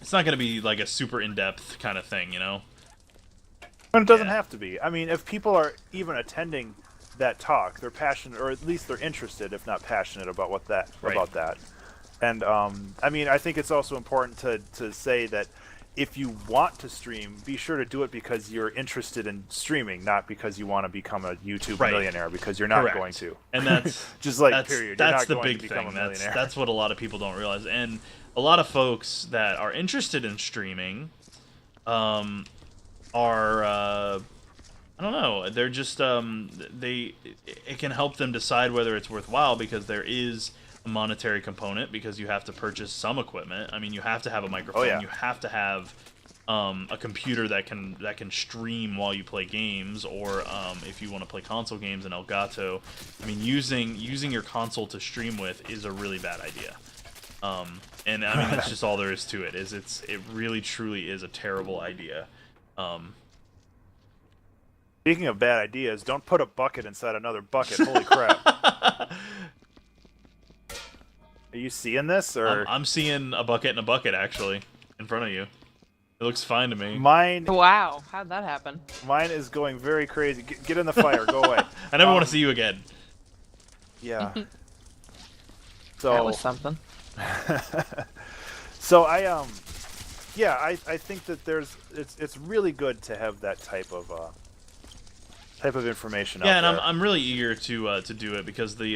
It's not gonna be like a super in-depth kind of thing, But it doesn't have to be. I mean, if people are even attending that talk, they're passionate, or at least they're interested, if not passionate, about about that. And I mean, I think it's also important to say that if you want to stream, be sure to do it because you're interested in streaming, not because you want to become a YouTube millionaire, because you're not going to. And that's just like period. That's you're the not big going to become thing. A millionaire. That's what a lot of people don't realize. And a lot of folks that are interested in streaming are I don't know. They're just it can help them decide whether it's worthwhile, because there is a monetary component, because you have to purchase some equipment. I mean, you have to have a microphone. You have to have a computer that can stream while you play games, or if you want to play console games in Elgato. I mean, using your console to stream with is a really bad idea. And I mean, that's just all there is to it. It really truly is a terrible idea. Speaking of bad ideas, don't put a bucket inside another bucket. Holy crap. Are you seeing this, or? I'm seeing a bucket and a bucket, actually, in front of you. It looks fine to me. Mine Wow, how'd that happen? is going very crazy. Get in the fire. Go away. I never want to see you again. Yeah. So That was something. so I think that it's really good to have that type of information out Yeah, and there. I'm really eager to do it because the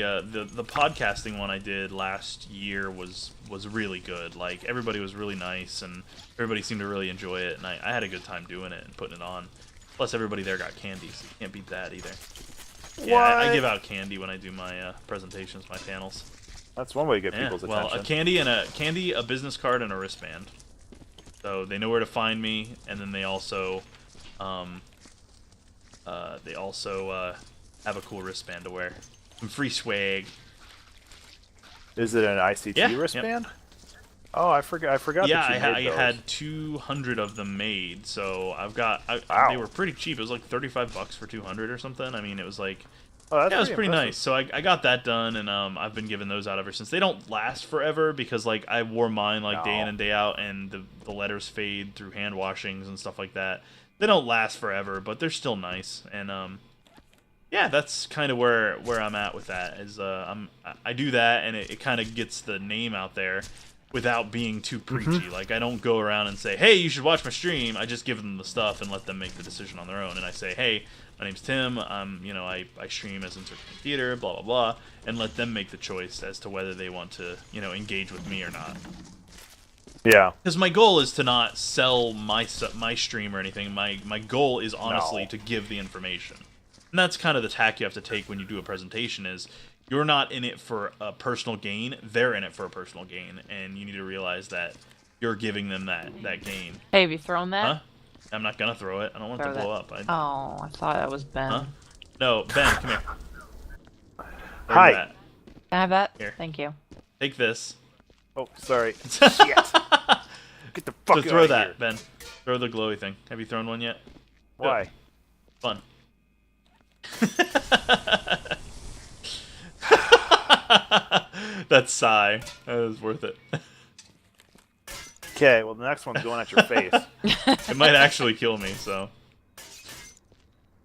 podcasting one I did last year was really good. Like everybody was really nice and everybody seemed to really enjoy it, and I had a good time doing it and putting it on. Plus everybody there got candy, so you can't beat that either. Yeah, I give out candy when I do my presentations, my panels. That's one way to get Yeah, people's well, attention. a business card, and a wristband. So they know where to find me, and then they also have a cool wristband to wear. Some free swag. Is it an ICT wristband? Yep. Oh, I forgot. Yeah, that I you made those. had 200 of them made, so I've got. Wow. They were pretty cheap. It was like $35 for 200 or something. I mean, it was like. Oh, that's yeah, it was pretty impressive. nice. So I got that done, and I've been giving those out ever since. They don't last forever because like I wore mine like day in and day out, and the letters fade through hand washings and stuff like that. They don't last forever, but they're still nice. And yeah, that's kind of where I'm at with that. Is I do that, and it kind of gets the name out there without being too preachy. Like I don't go around and say, "Hey, you should watch my stream." I just give them the stuff and let them make the decision on their own. And I say, "Hey, my name's Tim. I stream as Interactive Theater, blah blah blah," and let them make the choice as to whether they want to, engage with me or not. Yeah. Because my goal is to not sell my stream or anything. My goal is honestly to give the information, and that's kind of the tack you have to take when you do a presentation. Is you're not in it for a personal gain; they're in it for a personal gain, and you need to realize that you're giving them that gain. Hey, have you thrown that? Huh? I'm not gonna throw it. I don't want it to blow up. Oh, I thought that was Ben. Huh? No, Ben, come here. Hi. That. Can I have that? Here. Thank you. Take this. Oh, sorry. Shit. Get the fuck So out throw of that, here. Ben. Throw the glowy thing. Have you thrown one yet? Why? Fun. That sigh. That was worth it. Okay, well the next one's going at your face. It might actually kill me, so.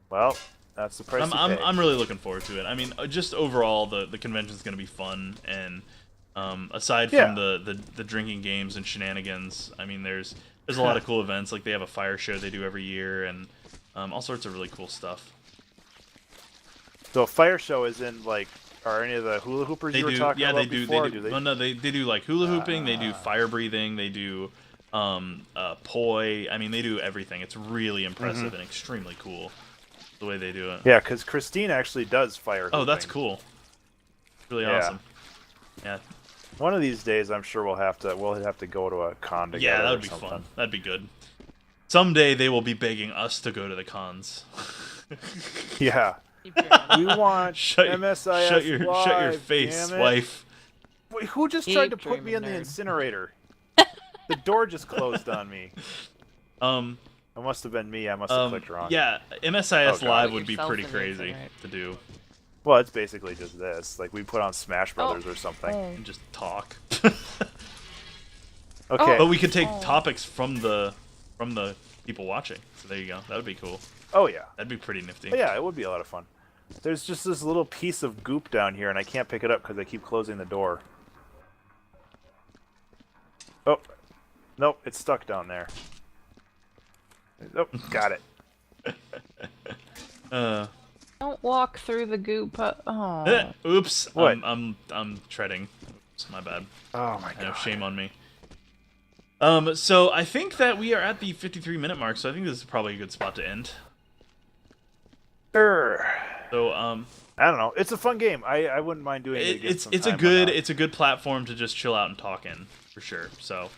Well, that's the price you pay. I'm really looking forward to it. I mean, just overall, the convention's going to be fun, and aside from the drinking games and shenanigans, I mean, there's a lot of cool events. Like they have a fire show they do every year, and all sorts of really cool stuff. So a fire show is in like, are any of the hula hoopers you were talking about before? They do. Well, no, they do like hula hooping. They do fire breathing. They do poi. I mean, they do everything. It's really impressive and extremely cool the way they do it. Yeah, because Christine actually does fire hooping. Oh, that's cool. Really awesome. Yeah. One of these days, I'm sure we'll have to go to a con together. Yeah, that would be fun. That'd be good. Someday they will be begging us to go to the cons. Yeah. We want MSIS shut your live, face, damn it. wife. Wait, who just tried to put me in the incinerator? The door just closed on me. It must have been me. I must have clicked wrong. Yeah, MSIS Oh, Live would be Yourself pretty in the crazy incinerator. to do. Well, it's basically just this. Like we put on Smash Brothers or something. And just talk. Okay. But we could take topics from the people watching. So there you go. That would be cool. Oh yeah. That'd be pretty nifty. But yeah, it would be a lot of fun. There's just this little piece of goop down here, and I can't pick it up because I keep closing the door. Oh, nope, it's stuck down there. Nope, got it. Don't walk through the goop. Oh. Oops. What? I'm treading. Oops, my bad. Oh my I know, god. shame on me. So I think that we are at the 53-minute mark, so I think this is probably a good spot to end. Sure. So I don't know. It's a fun game. I wouldn't mind doing it again sometime it's a good platform to just chill out and talk in, for sure. So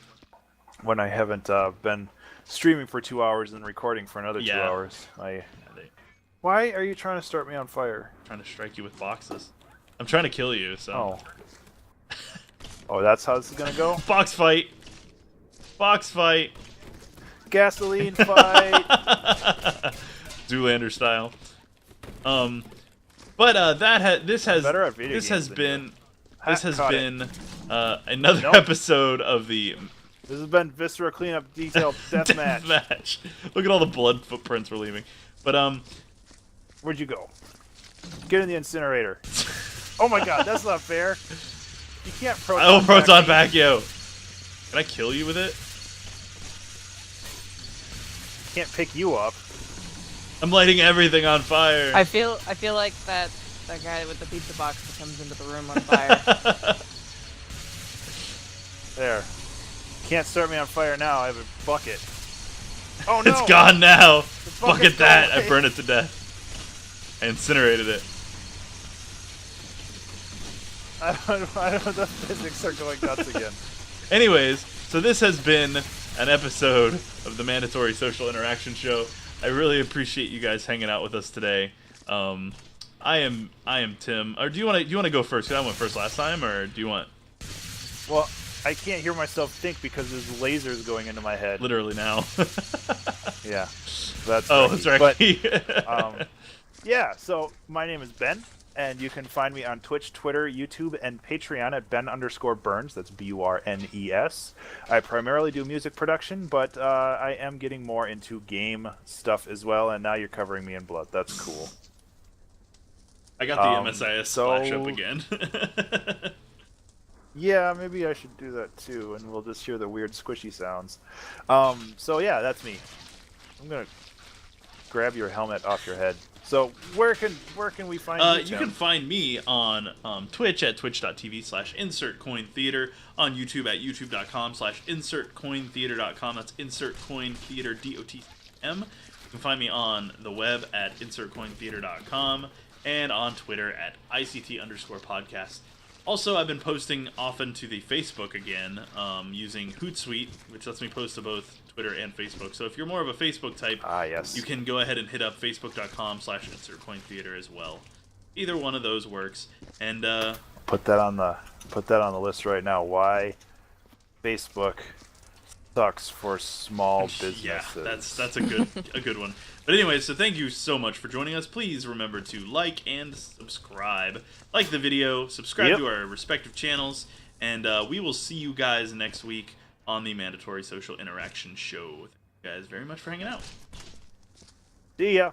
when I haven't been streaming for 2 hours and recording for another 2 hours. Why are you trying to start me on fire? Trying to strike you with boxes. I'm trying to kill you, so. Oh. Oh, that's how this is gonna go? Box fight. Box fight. Gasoline fight. Zoolander style. But this has been another episode of the This has been Viscera Cleanup Detail Deathmatch. Match. Look at all the blood footprints we're leaving. But Where'd you go? Get in the incinerator. Oh my god, that's not fair. You can't proton. oh, proton me. back, yo. Can I kill you with it? Can't pick you up. I'm lighting everything on fire. I feel like that guy with the pizza box that comes into the room on fire. There. Can't start me on fire now. I have a bucket. Oh no! It's gone now. The Look bucket's at that. gone I burned it to death. I incinerated it. I don't. The physics are going nuts again. Anyways, so this has been an episode of the Mandatory Social Interaction Show. I really appreciate you guys hanging out with us today. I am Tim. Or do you want to go first? 'Cause I went first last time, or do you want? Well, I can't hear myself think because there's lasers going into my head. Literally now. Yeah, that's Oh, Reki. it's Reki. But, yeah, so my name is Ben, and you can find me on Twitch, Twitter, YouTube, and Patreon at Ben_Burns. That's BURNES. I primarily do music production, but I am getting more into game stuff as well, and now you're covering me in blood. That's cool. I got the MSIS splash up again. Yeah, maybe I should do that too, and we'll just hear the weird squishy sounds. So yeah, that's me. I'm gonna grab your helmet off your head. So where can we find you, Tim? You can find me on Twitch at twitch.tv/insertcointheater, on YouTube at youtube.com/insertcointheater.com. That's insertcointheater, DOTM. You can find me on the web at insertcointheater.com and on Twitter at ICT_podcast. Also, I've been posting often to the Facebook again, using Hootsuite, which lets me post to both Twitter and Facebook. So if you're more of a Facebook type, yes, you can go ahead and hit up facebook.com/insertcointheater as well. Either one of those works. And put that on the list right now. Why Facebook sucks for small businesses. yeah, that's a good one. But anyway, so thank you so much for joining us. Please remember to like and subscribe. Like the video, subscribe to our respective channels, and we will see you guys next week on the Mandatory Social Interaction Show. Thank you guys very much for hanging out. See ya.